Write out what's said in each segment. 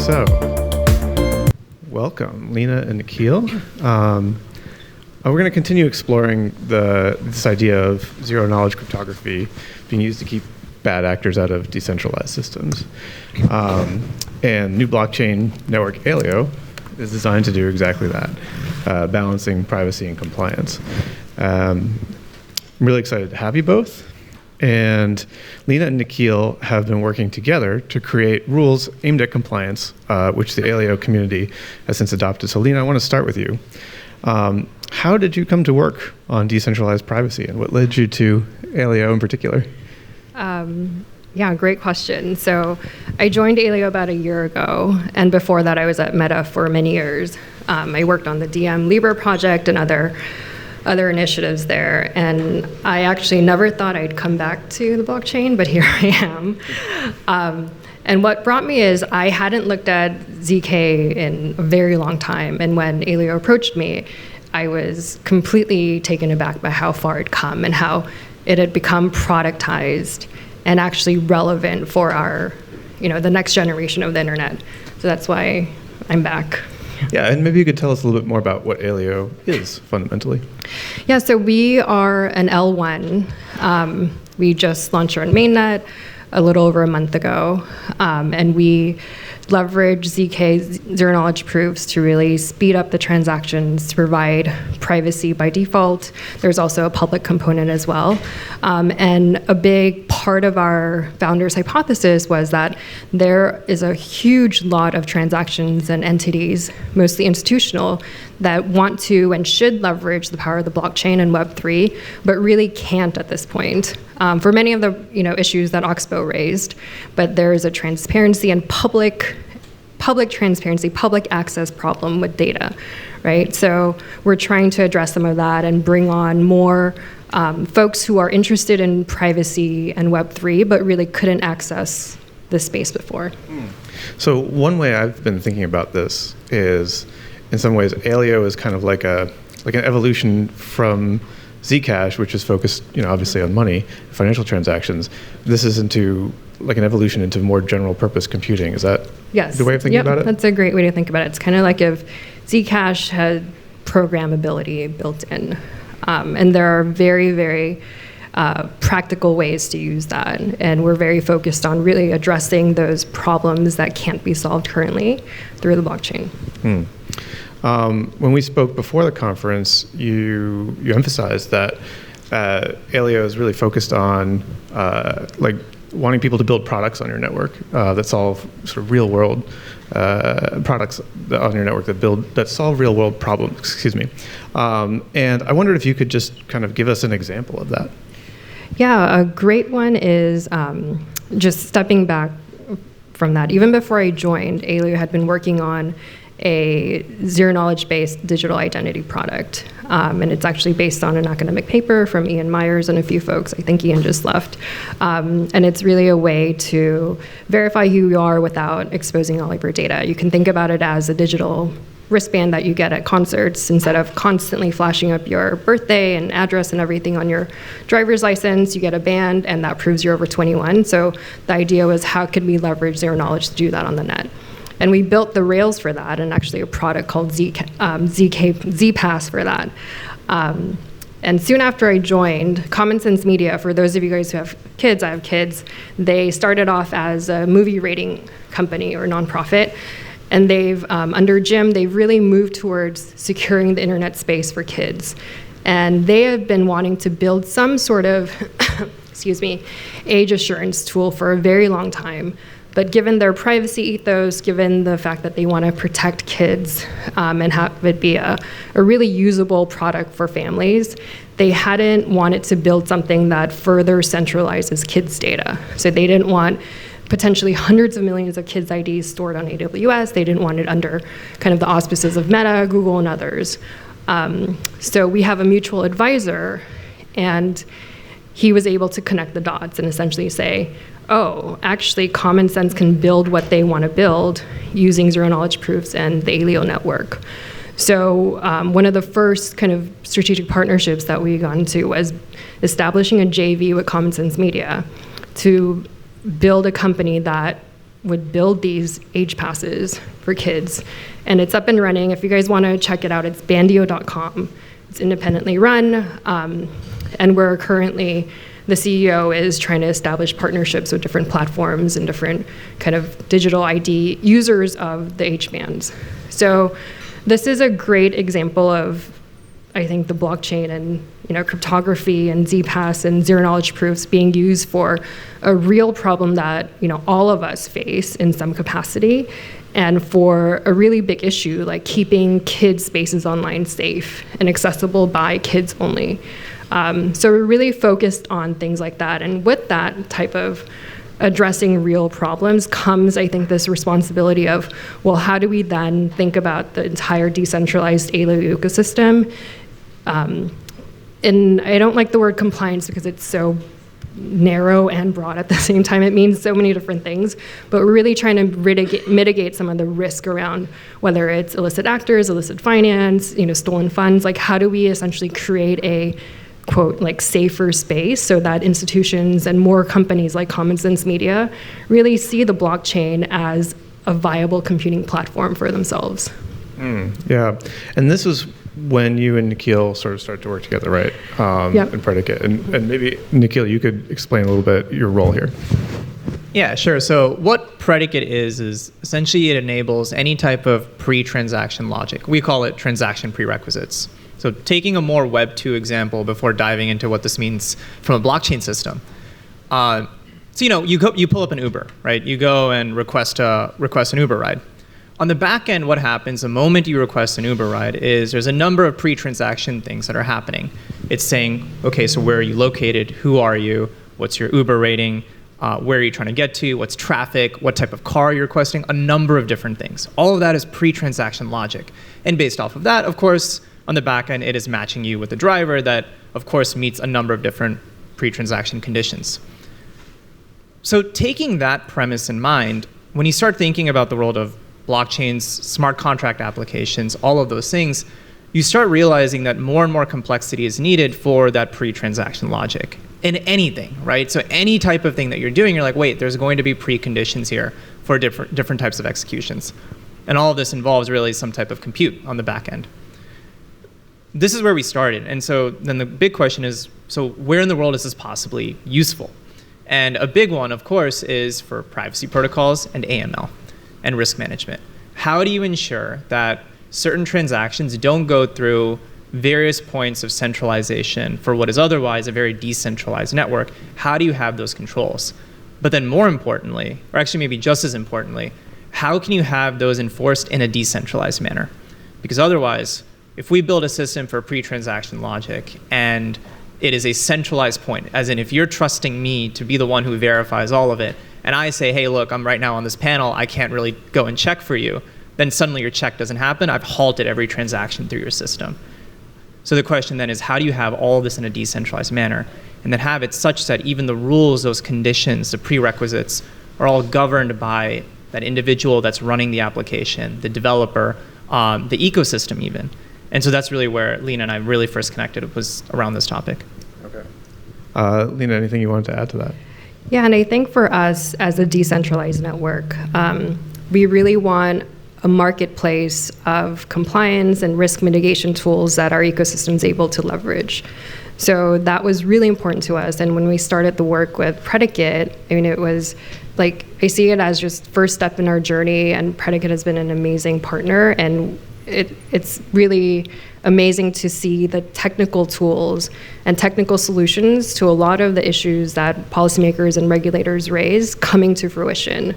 So, welcome, Leena and Nikhil. We're going to continue exploring this idea of zero-knowledge cryptography being used to keep bad actors out of decentralized systems. And new blockchain network Aleo is designed to do exactly that, balancing privacy and compliance. I'm really excited to have you both. And Leena and Nikhil have been working together to create rules aimed at compliance, which the Aleo community has since adopted. So Leena, I want to start with you. How did you come to work on decentralized privacy, and what led you to Aleo in particular? Yeah, great question. So I joined Aleo about a year ago, and before that I was at Meta for many years. I worked on the DM Libra project and other initiatives there, and I actually never thought I'd come back to the blockchain, but here I am. And what brought me is I hadn't looked at ZK in a very long time, and when Aleo approached me, I was completely taken aback by how far it'd come and how it had become productized and actually relevant for our, the next generation of the internet. So that's why I'm back. Yeah, and maybe you could tell us a little bit more about what Aleo is fundamentally. Yeah, so we are an L1. We just launched our mainnet a little over a month ago, and we leverage ZK, zero knowledge proofs, to really speed up the transactions, to provide privacy by default. There's also a public component as well. And a big part of our founders' hypothesis was that there is a huge lot of transactions and entities, mostly institutional, that want to and should leverage the power of the blockchain and Web3, but really can't at this point. For many of the issues that Oxbow raised, but there is a transparency and public transparency, public access problem with data, right? So we're trying to address some of that and bring on more folks who are interested in privacy and Web3, but really couldn't access this space before. So one way I've been thinking about this is, in some ways, Aleo is kind of like an evolution from Zcash, which is focused, obviously on money, financial transactions. This is into like an evolution into more general purpose computing. Is that the way of thinking about it? That's a great way to think about it. It's kind of like if Zcash had programmability built in. And there are very, very practical ways to use that. And we're very focused on really addressing those problems that can't be solved currently through the blockchain. When we spoke before the conference, you emphasized that Aleo is really focused on wanting people to build products on your network that solve sort of real world products on your network that solve real world problems. Excuse me. And I wondered if you could just kind of give us an example of that. Yeah, a great one is just stepping back from that. Even before I joined, Aleo had been working on a zero-knowledge-based digital identity product. And it's actually based on an academic paper from Ian Myers and a few folks. I think Ian just left. And it's really a way to verify who you are without exposing all of your data. You can think about it as a digital wristband that you get at concerts. Instead of constantly flashing up your birthday and address and everything on your driver's license, you get a band, and that proves you're over 21. So the idea was, how could we leverage zero knowledge to do that on the net? And we built the rails for that, and actually a product called ZPass for that. And soon after I joined, Common Sense Media, for those of you guys who have kids, I have kids, they started off as a movie rating company or nonprofit. And they've, under Jim, they've really moved towards securing the internet space for kids. And they have been wanting to build some sort of, age assurance tool for a very long time. But given their privacy ethos, given the fact that they want to protect kids and have it be a really usable product for families, they hadn't wanted to build something that further centralizes kids' data. So they didn't want potentially hundreds of millions of kids' IDs stored on AWS. They didn't want it under kind of the auspices of Meta, Google, and others. So we have a mutual advisor, and he was able to connect the dots and essentially say, oh, actually Common Sense can build what they want to build using zero knowledge proofs and the Aleo network. So one of the first kind of strategic partnerships that we got into was establishing a JV with Common Sense Media to build a company that would build these age passes for kids. And it's up and running. If you guys want to check it out, it's bandio.com. It's independently run. And we're currently, the CEO is trying to establish partnerships with different platforms and different kind of digital ID users of the H bands. So this is a great example of, I think, the blockchain and cryptography and ZPass and zero knowledge proofs being used for a real problem that all of us face in some capacity, and for a really big issue like keeping kids' spaces online safe and accessible by kids only. So we're really focused on things like that, and with that type of addressing real problems comes, I think, this responsibility of, well, how do we then think about the entire decentralized Aleo ecosystem? And I don't like the word compliance because it's so narrow and broad at the same time. It means so many different things, but we're really trying to mitigate some of the risk around whether it's illicit actors, illicit finance, stolen funds. Like, how do we essentially create a quote, like, safer space so that institutions and more companies like Common Sense Media really see the blockchain as a viable computing platform for themselves. Yeah, and this was when you and Nikhil sort of started to work together, right? Yep. In Predicate. And maybe, Nikhil, you could explain a little bit your role here. Yeah, sure. So what Predicate is essentially it enables any type of pre-transaction logic. We call it transaction prerequisites. So taking a more Web 2 example before diving into what this means from a blockchain system. So you pull up an Uber, right? You go and request an Uber ride. On the back end, what happens the moment you request an Uber ride is there's a number of pre-transaction things that are happening. It's saying, okay, so where are you located? Who are you? What's your Uber rating? Where are you trying to get to? What's traffic? What type of car you're requesting? A number of different things. All of that is pre-transaction logic. And based off of that, of course, on the back end, it is matching you with a driver that, of course, meets a number of different pre-transaction conditions. So taking that premise in mind, when you start thinking about the world of blockchains, smart contract applications, all of those things, you start realizing that more and more complexity is needed for that pre-transaction logic in anything, right? So any type of thing that you're doing, you're like, wait, there's going to be preconditions here for different types of executions. And all of this involves really some type of compute on the back end. This is where we started. And so then the big question is, so where in the world is this possibly useful? And a big one, of course, is for privacy protocols and AML and risk management. How do you ensure that certain transactions don't go through various points of centralization for what is otherwise a very decentralized network? How do you have those controls? But then more importantly, or actually maybe just as importantly, how can you have those enforced in a decentralized manner? Because otherwise, if we build a system for pre-transaction logic and it is a centralized point, as in if you're trusting me to be the one who verifies all of it, and I say, hey, look, I'm right now on this panel, I can't really go and check for you, then suddenly your check doesn't happen. I've halted every transaction through your system. So the question then is, how do you have all of this in a decentralized manner, and then have it such that even the rules, those conditions, the prerequisites are all governed by that individual that's running the application, the developer, the ecosystem even. And so that's really where Leena and I really first connected, was around this topic. Okay. Leena, anything you wanted to add to that? Yeah, and I think for us as a decentralized network, we really want a marketplace of compliance and risk mitigation tools that our ecosystem is able to leverage. So that was really important to us. And when we started the work with Predicate, I mean, it was like, I see it as just first step in our journey, and Predicate has been an amazing partner. And it's really amazing to see the technical tools and technical solutions to a lot of the issues that policymakers and regulators raise coming to fruition.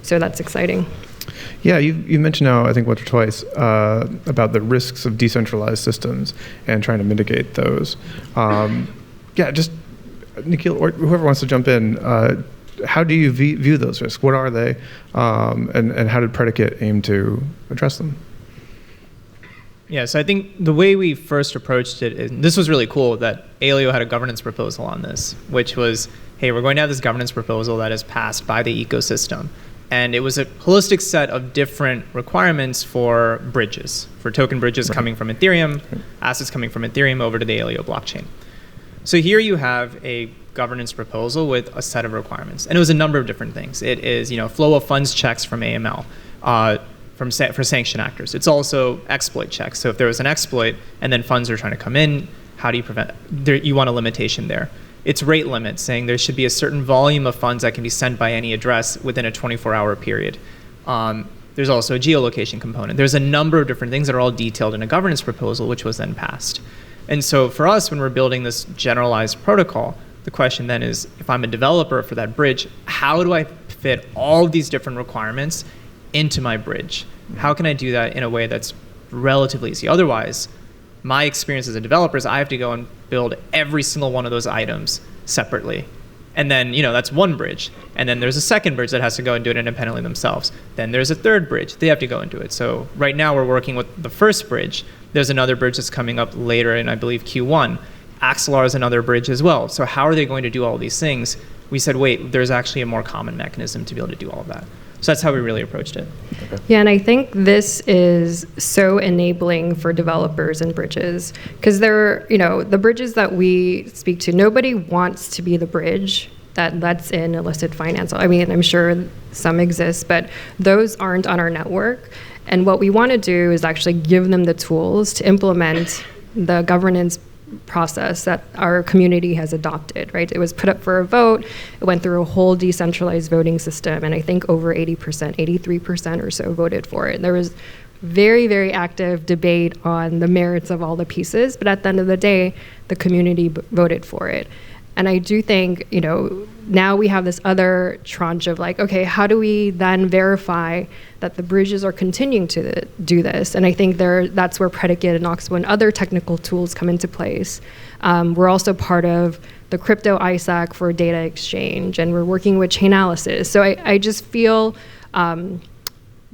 So that's exciting. Yeah, you mentioned now, I think once or twice, about the risks of decentralized systems and trying to mitigate those. Yeah, just Nikhil or whoever wants to jump in, how do you view those risks? What are they? And how did Predicate aim to address them? Yeah, so I think the way we first approached it, and this was really cool, that Aleo had a governance proposal on this, which was, hey, we're going to have this governance proposal that is passed by the ecosystem. And it was a holistic set of different requirements for bridges, for token bridges coming from Ethereum, assets coming from Ethereum over to the Aleo blockchain. So here you have a governance proposal with a set of requirements. And it was a number of different things. It is, flow of funds checks from AML, for sanction actors. It's also exploit checks. So if there was an exploit and then funds are trying to come in, how do you prevent it? You want a limitation there. It's rate limits, saying there should be a certain volume of funds that can be sent by any address within a 24-hour period. There's also a geolocation component. There's a number of different things that are all detailed in a governance proposal, which was then passed. And so for us, when we're building this generalized protocol, the question then is, if I'm a developer for that bridge, how do I fit all of these different requirements into my bridge? How can I do that in a way that's relatively easy? Otherwise, my experience as a developer is I have to go and build every single one of those items separately. And then, that's one bridge. And then there's a second bridge that has to go and do it independently themselves. Then there's a third bridge. They have to go and do it. So right now we're working with the first bridge. There's another bridge that's coming up later in, I believe, Q1. Axelar is another bridge as well. So how are they going to do all these things? We said, wait, there's actually a more common mechanism to be able to do all of that. So that's how we really approached it. Okay. Yeah, and I think this is so enabling for developers and bridges, because the bridges that we speak to, nobody wants to be the bridge that lets in illicit finance. I mean, I'm sure some exist, but those aren't on our network. And what we want to do is actually give them the tools to implement the governance process that our community has adopted, right? It was put up for a vote. It went through a whole decentralized voting system, and I think over 80%, 83% or so voted for it. There was very, very active debate on the merits of all the pieces, but at the end of the day, the community voted for it. And I do think, now we have this other tranche of okay, how do we then verify that the bridges are continuing to do this? And I think that's where Predicate and Oxbow and other technical tools come into place. We're also part of the crypto ISAC for data exchange, and we're working with Chainalysis. So I just feel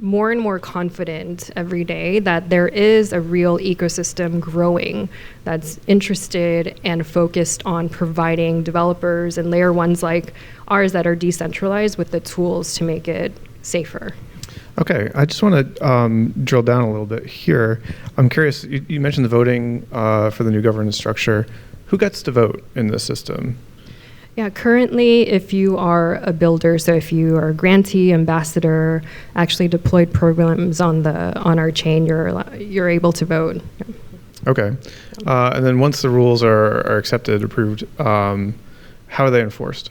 more and more confident every day that there is a real ecosystem growing that's interested and focused on providing developers and layer ones like ours that are decentralized with the tools to make it safer. Okay, I just want to drill down a little bit here. I'm curious, you mentioned the voting for the new governance structure. Who gets to vote in this system? Yeah, currently, if you are a builder, so if you are a grantee, ambassador, actually deployed programs on our chain, you're able to vote. Okay, and then once the rules are accepted, approved, how are they enforced?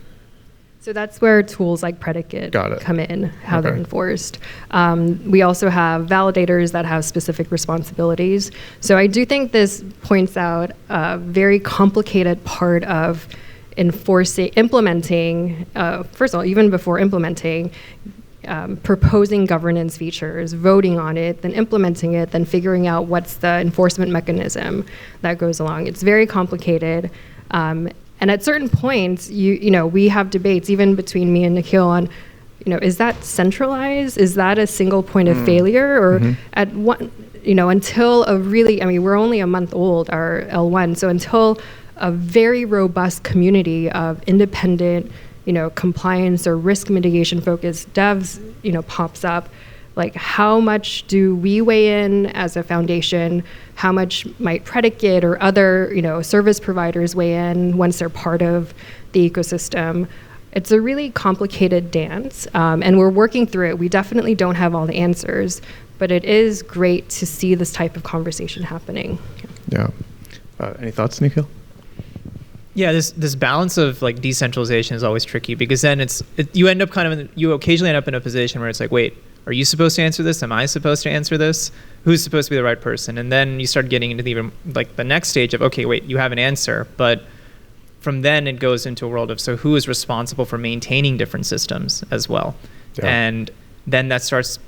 So that's where tools like Predicate come in, how they're enforced. We also have validators that have specific responsibilities. So I do think this points out a very complicated part of implementing, first of all, even before implementing, proposing governance features, voting on it, then implementing it, then figuring out what's the enforcement mechanism that goes along. It's very complicated. And at certain points, we have debates, even between me and Nikhil, on, is that centralized? Is that a single point of failure? Or at one, until we're only a month old, our L1, so until a very robust community of independent, compliance or risk mitigation focused devs, pops up, how much do we weigh in as a foundation? How much might Predicate or other, service providers weigh in once they're part of the ecosystem? It's a really complicated dance, and we're working through it. We definitely don't have all the answers, but it is great to see this type of conversation happening. Yeah. Any thoughts, Nikhil? Yeah, this balance of decentralization is always tricky, because then you occasionally end up in a position where it's wait, are you supposed to answer this? Am I supposed to answer this? Who's supposed to be the right person? And then you start getting into the next stage of, okay, wait, you have an answer, but from then it goes into a world of, so who is responsible for maintaining different systems as well? Yeah. And then that starts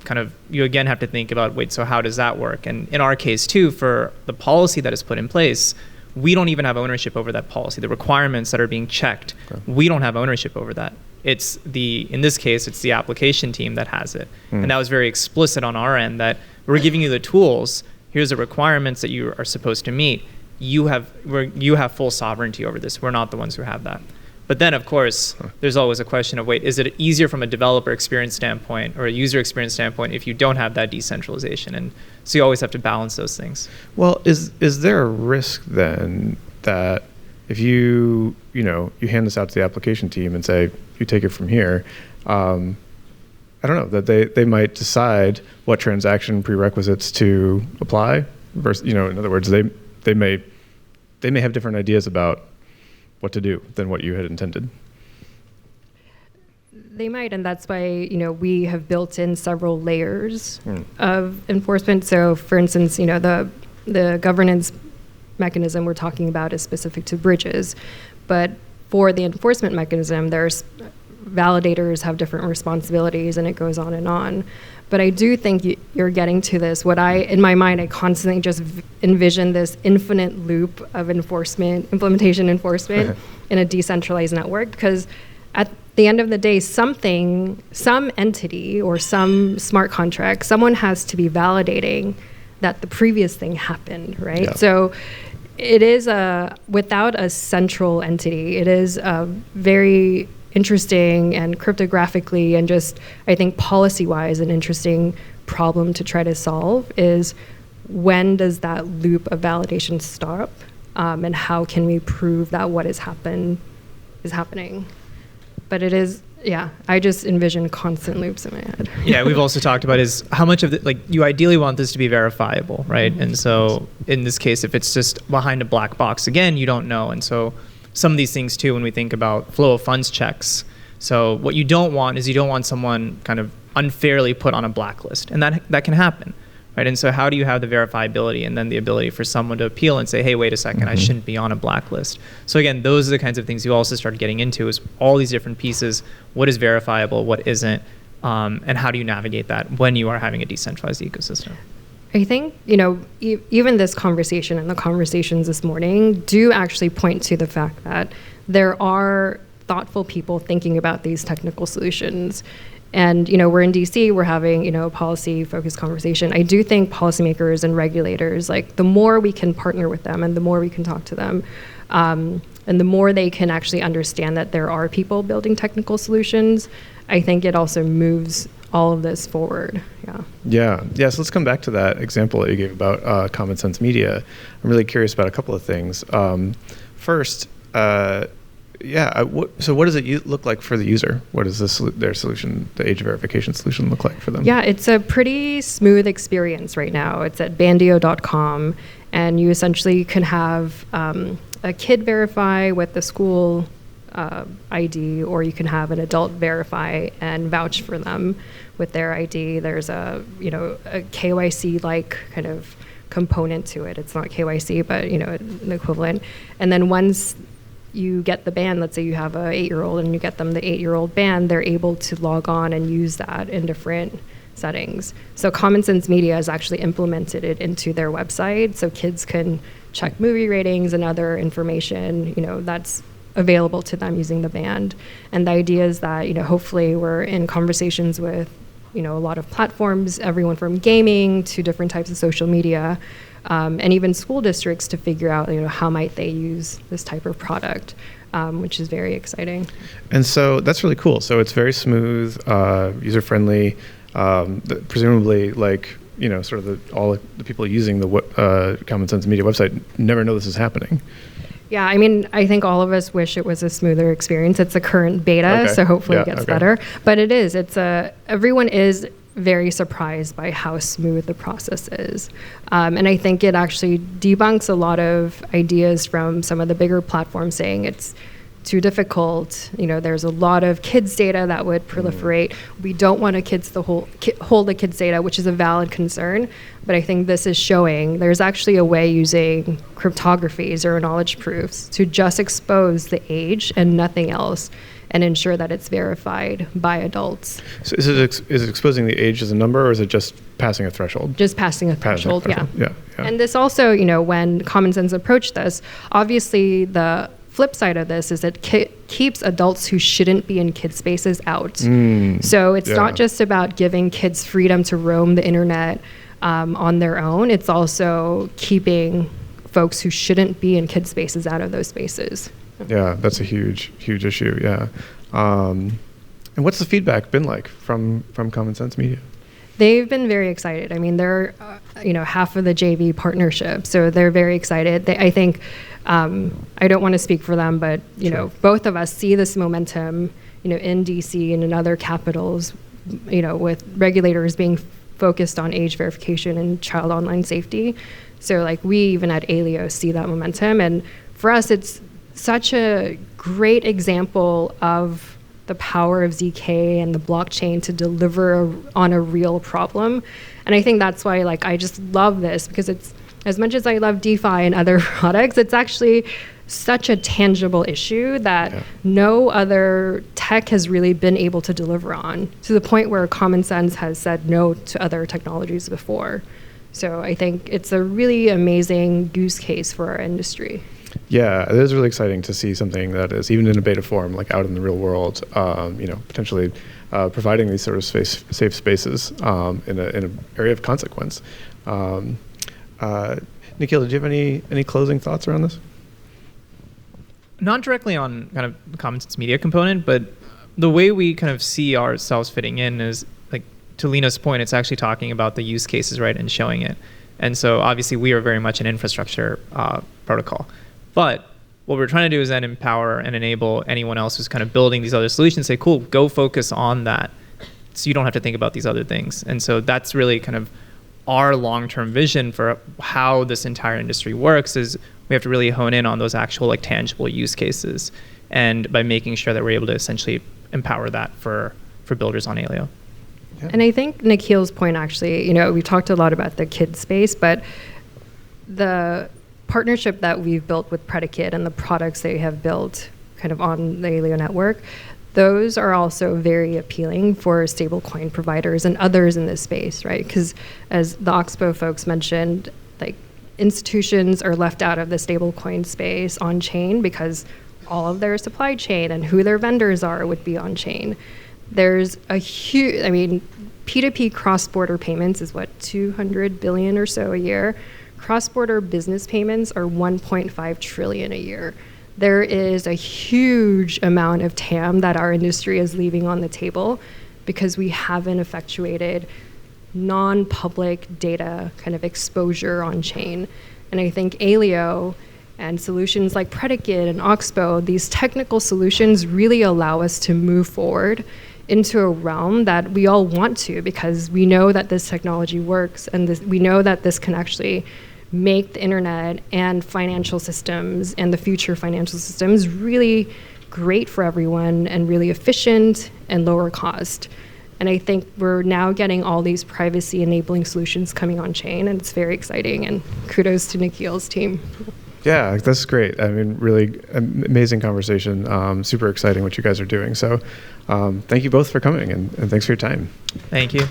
you again have to think about, wait, so how does that work? And in our case too, for the policy that is put in place, we don't even have ownership over that policy. The requirements that are being checked, we don't have ownership over that. In this case, it's the application team that has it. And that was very explicit on our end, that we're giving you the tools. Here's the requirements that you are supposed to meet. You have full sovereignty over this. We're not the ones who have that. But then, of course, there's always a question of, wait, is it easier from a developer experience standpoint or a user experience standpoint if you don't have that decentralization? And so you always have to balance those things. Well, is there a risk then that if you hand this out to the application team and say, you take it from here, I don't know, that they might decide what transaction prerequisites to apply versus, in other words, they may have different ideas about what to do than what you had intended. They might, and that's why, we have built in several layers of enforcement. So for instance, the governance mechanism we're talking about is specific to bridges, but for the enforcement mechanism, there's validators have different responsibilities, and it goes on and on. But I do think you're getting to this. In my mind, I constantly just envision this infinite loop of implementation enforcement in a decentralized network, because at the end of the day, some entity or some smart contract, someone has to be validating that the previous thing happened, right? Yeah. So it is without a central entity, it is a very interesting and cryptographically and just, I think, policy-wise, an interesting problem to try to solve is, when does that loop of validation stop, and how can we prove that what has happened is happening? But it is, I just envision constant loops in my head. Yeah, we've also talked about is how much of you ideally want this to be verifiable, right? Mm-hmm. And so in this case, if it's just behind a black box, again, you don't know. And so some of these things too, when we think about flow of funds checks, so what you don't want is you don't want someone kind of unfairly put on a blacklist, and that can happen, right? And so how do you have the verifiability and then the ability for someone to appeal and say, hey, wait a second, I shouldn't be on a blacklist. So again, those are the kinds of things you also start getting into, is all these different pieces, what is verifiable, what isn't, and how do you navigate that when you are having a decentralized ecosystem? I think, even this conversation and the conversations this morning do actually point to the fact that there are thoughtful people thinking about these technical solutions. And, we're in DC, we're having, a policy-focused conversation. I do think policymakers and regulators, the more we can partner with them and the more we can talk to them, and the more they can actually understand that there are people building technical solutions, I think it also moves all of this forward. Yeah. So let's come back to that example that you gave about Common Sense Media. I'm really curious about a couple of things. First, so what does it look like for the user? What does their solution, the age verification solution, look like for them? Yeah, it's a pretty smooth experience right now. It's at bandio.com, and you essentially can have a kid verify with the school ID, or you can have an adult verify and vouch for them with their ID. There's a KYC-like kind of component to it. It's not KYC, but an equivalent. And then once you get the band, let's say you have a 8-year-old and you get them the 8-year-old band, they're able to log on and use that in different settings. So Common Sense Media has actually implemented it into their website, so kids can check movie ratings and other information, that's available to them using the band. And the idea is that, hopefully we're in conversations with, a lot of platforms, everyone from gaming to different types of social media, and even school districts to figure out, how might they use this type of product, which is very exciting. And so that's really cool. So it's very smooth, user-friendly, presumably sort of all the people using the Common Sense Media website never know this is happening. Yeah, I think all of us wish it was a smoother experience. It's a current beta, so hopefully it gets better. But it is. Everyone is very surprised by how smooth the process is. And I think it actually debunks a lot of ideas from some of the bigger platforms saying it's too difficult. There's a lot of kids' data that would proliferate. We don't want hold the kids' data, which is a valid concern. But I think this is showing there's actually a way using cryptography, zero-knowledge proofs, to just expose the age and nothing else, and ensure that it's verified by adults. So is it exposing the age as a number, or is it just passing a threshold? Just passing a threshold, yeah. And this also, when Common Sense approached this, obviously the flip side of this is it keeps adults who shouldn't be in kid spaces out. So it's not just about giving kids freedom to roam the internet on their own. It's also keeping folks who shouldn't be in kid spaces out of those spaces. Yeah, that's a huge issue. Yeah. And what's the feedback been like from Common Sense Media? They've been very excited. I mean, they're half of the JV partnership, so they're very excited. I think I don't want to speak for them, but both of us see this momentum, in DC and in other capitals, with regulators being focused on age verification and child online safety. So like we even at Aleo see that momentum, and for us, it's such a great example of the power of ZK and the blockchain to deliver on a real problem. And I think that's why I just love this, because it's, as much as I love DeFi and other products, it's actually such a tangible issue that no other tech has really been able to deliver on, to the point where common sense has said no to other technologies before. So I think it's a really amazing use case for our industry. Yeah, it is really exciting to see something that is, even in a beta form, out in the real world, potentially providing these sort of safe spaces in an area of consequence. Nikhil, did you have any closing thoughts around this? Not directly on kind of the common sense media component, but the way we kind of see ourselves fitting in is, to Leena's point, it's actually talking about the use cases, right, and showing it. And so obviously we are very much an infrastructure protocol. But what we're trying to do is then empower and enable anyone else who's kind of building these other solutions, say, cool, go focus on that, so you don't have to think about these other things. And so that's really kind of our long-term vision for how this entire industry works, is we have to really hone in on those actual tangible use cases, and by making sure that we're able to essentially empower that for builders on Aleo. Yeah. And I think Nikhil's point, actually, we talked a lot about the kid space, but the partnership that we've built with Predicate and the products they have built kind of on the Aleo network, those are also very appealing for stablecoin providers and others in this space, right? Because as the Oxbow folks mentioned, institutions are left out of the stablecoin space on chain because all of their supply chain and who their vendors are would be on chain. There's a huge, P2P cross-border payments is 200 billion or so a year. Cross-border business payments are 1.5 trillion a year. There is a huge amount of TAM that our industry is leaving on the table because we haven't effectuated non-public data kind of exposure on chain. And I think Aleo and solutions like Predicate and Oxbow, these technical solutions really allow us to move forward into a realm that we all want to, because we know that this technology works, and we know that this can actually make the internet and financial systems and the future financial systems really great for everyone and really efficient and lower cost. And I think we're now getting all these privacy enabling solutions coming on chain, and it's very exciting, and kudos to Nikhil's team. Yeah, that's great. Really amazing conversation. Super exciting what you guys are doing. So thank you both for coming, and thanks for your time. Thank you.